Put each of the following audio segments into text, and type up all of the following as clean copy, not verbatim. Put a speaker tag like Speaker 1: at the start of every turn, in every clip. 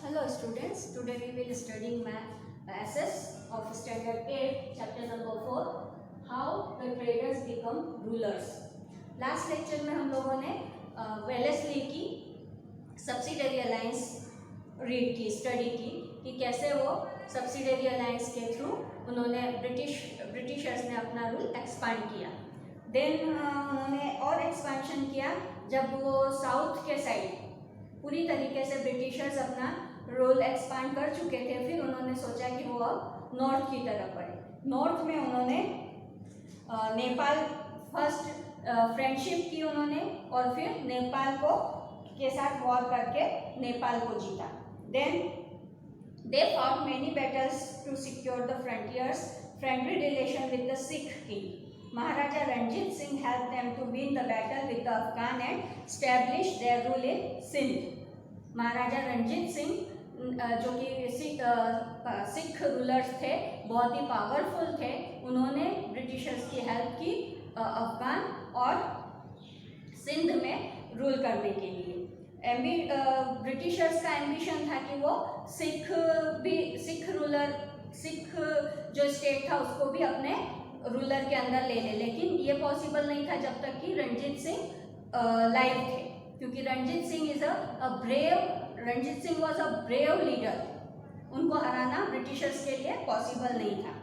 Speaker 1: Hello students, today we will studying math SS of standard 8 chapter number 4 how the traders become rulers. Last lecture में हम लोगों ने Wellesley की subsidiary alliance read की study की कि कैसे वो सब्सिडरी अलायंस के थ्रू उन्होंने ब्रिटिशर्स ने अपना रूल एक्सपांड किया. देन उन्होंने और एक्सपेंशन किया जब वो साउथ के साइड पूरी तरीके से ब्रिटिशर्स अपना रोल एक्सपांड कर चुके थे. फिर उन्होंने सोचा कि वो अब नॉर्थ की तरफ बढ़े. नॉर्थ में उन्होंने नेपाल फर्स्ट फ्रेंडशिप की उन्होंने और फिर नेपाल को के साथ वॉर करके नेपाल को जीता. Then they fought many battles to secure the frontiers friendly relation with the Sikh king. Maharaja Ranjit Singh helped them to win the battle with the Afghan and establish their rule in Sindh. महाराजा रंजीत सिंह जो कि Sikh rulers थे, बहुत ही powerful थे. उन्होंने Britishers की help की अफगान और सिंध में रूल करने के लिए. ब्रिटिशर्स का एम्बिशन था कि वो सिख जो स्टेट था उसको भी अपने रूलर के अंदर ले ले. लेकिन ये पॉसिबल नहीं था जब तक कि रंजीत सिंह लाइव थे, क्योंकि Ranjit Singh was a brave leader. उनको हराना ब्रिटिशर्स के लिए पॉसिबल नहीं था.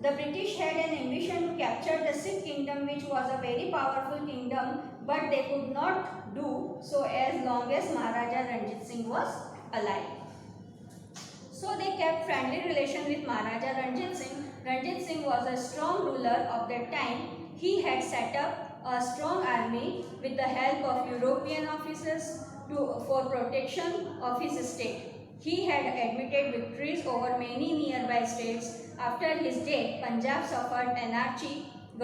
Speaker 1: The British had an ambition to capture the Sikh kingdom which was a very powerful kingdom, but they could not do so as long as Maharaja Ranjit Singh was alive. So they kept friendly relation with Maharaja Ranjit Singh. Ranjit Singh was a strong ruler of that time. He had set up a strong army with the help of European officers for protection of his state. He had admitted victories over many nearby states. After his death, Punjab suffered anarchy.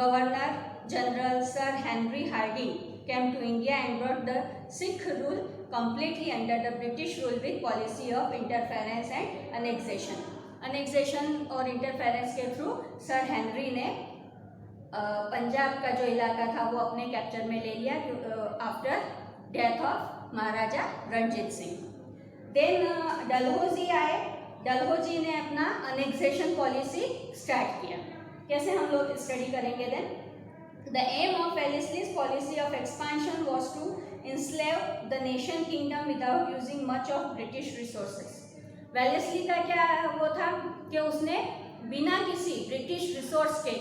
Speaker 1: Governor General Sir Henry Harding came to India and brought the Sikh rule completely under the British rule with policy of interference and annexation. Annexation और interference के through sir Henry ने पंजाब का जो इलाका था वो अपने capture में ले लिया after death of Maharaja Ranjit Singh. Then Dalhousie आए. डलहौजी ने अपना annexation पॉलिसी स्टार्ट किया. कैसे हम लोग स्टडी करेंगे. Then the aim of Wellesley's policy of expansion was to enslave the nation kingdom without using much of British resources. Wellesley का क्या वो था कि उसने बिना किसी ब्रिटिश रिसोर्स के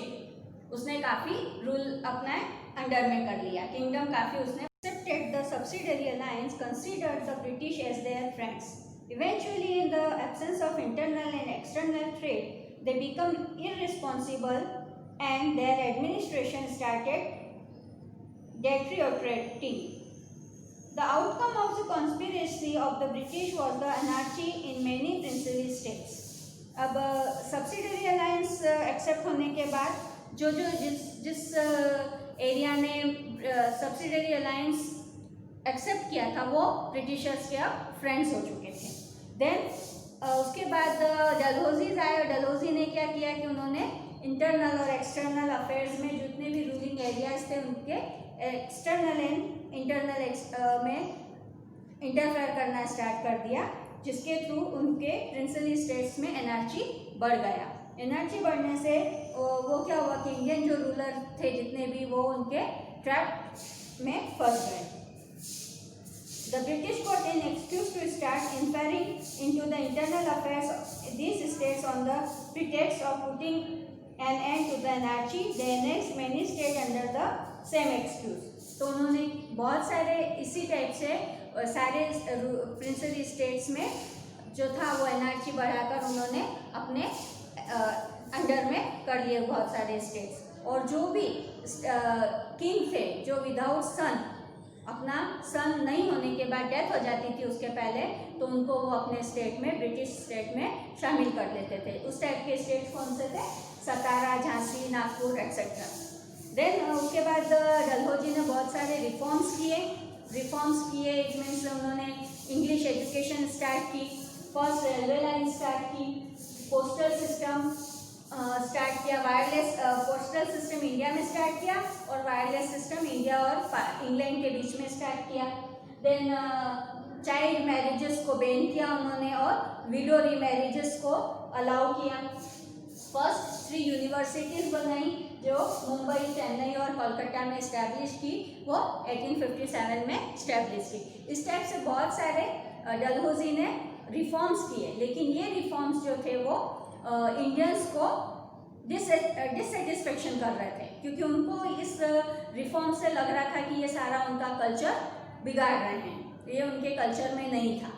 Speaker 1: उसने काफ़ी रूल अपना अंडर में कर लिया. किंगडम काफ़ी उसने accepted the subsidiary alliance, considered the British as their friends. Eventually, in the absence of internal and external trade, they become irresponsible and their administration started deteriorating. The outcome of the conspiracy of the British was the anarchy in many princely states. अब subsidiary alliance accept होने के बाद जिस area ने subsidiary alliance accept किया था वो Britishers के अब फ्रेंड्स हो चुके थे. देन उसके बाद डलहौजी आए. और डलहौजी ने क्या किया कि उन्होंने इंटरनल और एक्सटर्नल अफेयर्स में जितने भी रूलिंग एरियाज थे उनके एक्सटर्नल एंड इंटरनल में इंटरफेयर करना स्टार्ट कर दिया, जिसके थ्रू उनके प्रिंसली स्टेट्स में एनर्जी बढ़ गया. एनर्जी बढ़ने से वो क्या हुआ कि इंडियन जो रूलर थे जितने भी वो उनके ट्रैप में फंस गए. The British got an excuse to start interfering into the internal affairs of these states on the pretext of putting an end to the anarchy. They annexed many states under the same excuse. तो उन्होंने बहुत सारे इसी type से सारे princely states में जो था वो एनर्जी बढ़ाकर उन्होंने अपने अंडर में कर लिए बहुत सारे स्टेट्स. और जो भी किंग थे जो विदाउट सन, अपना सन नहीं होने के बाद डेथ हो जाती थी उसके पहले, तो उनको वो अपने स्टेट में ब्रिटिश स्टेट में शामिल कर लेते थे. उस टाइप के स्टेट कौन से थे? सतारा, झांसी, नागपुर एक्सेट्रा. देन उसके बाद डलहौजी ने बहुत सारे रिफॉर्म्स किए. इट मीन्स उन्होंने इंग्लिश एजुकेशन स्टार्ट की, फर्स्ट रेलवे लाइन स्टार्ट की, पोस्टल सिस्टम स्टार्ट किया. वायरलेस पोस्टल सिस्टम इंडिया में स्टार्ट किया और वायरलेस सिस्टम इंडिया और इंग्लैंड के बीच में स्टार्ट किया. देन चाइल्ड मैरिजेस को बैन किया उन्होंने और विडो रीमैरिजेस को अलाउ किया। फर्स्ट 3 यूनिवर्सिटीज बनाई जो मुंबई, चेन्नई और कोलकाता में इस्टेब्लिश की, वो 1857 में इस्टेब्लिश की। इस टाइप से बहुत सारे डलहौजी ने रिफॉर्म्स किए, लेकिन ये रिफॉर्म्स जो थे वो इंडियंस को डिससेटिस्फेक्शन कर रहे थे, क्योंकि उनको इस रिफॉर्म से लग रहा था कि ये सारा उनका कल्चर बिगाड़ रहे हैं, ये उनके कल्चर में नहीं था।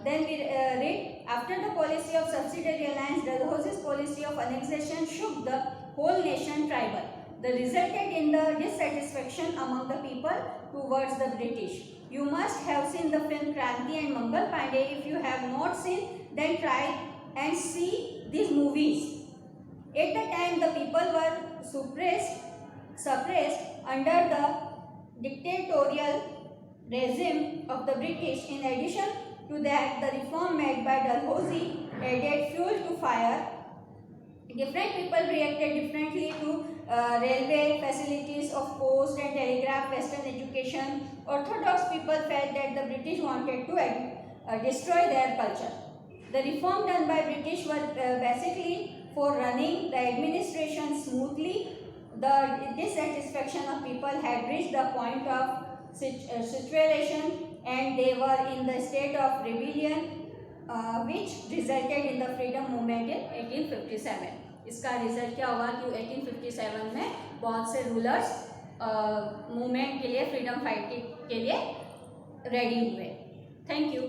Speaker 1: Then we read, after the policy of subsidiary alliance, Dalhousie's policy of annexation shook the whole nation tribal. That resulted in the dissatisfaction among the people towards the British. You must have seen the film Kranti and Mangal Pandey. If you have not seen, then try and see these movies. At the time, the people were suppressed under the dictatorial regime of the British. In addition to that, the reform made by Dalhousie added fuel to fire. Different people reacted differently to railway facilities of post and telegraph, Western education. Orthodox people felt that the British wanted to destroy their culture. The reform done by British were basically for running the administration smoothly. The dissatisfaction of people had reached the point of saturation, and they were in the state of rebellion, which resulted in the freedom movement in 1857. इसका result क्या हुआ कि 1857 में बहुत से rulers movement के लिए, freedom fighting के लिए रेडी हुए। Thank you.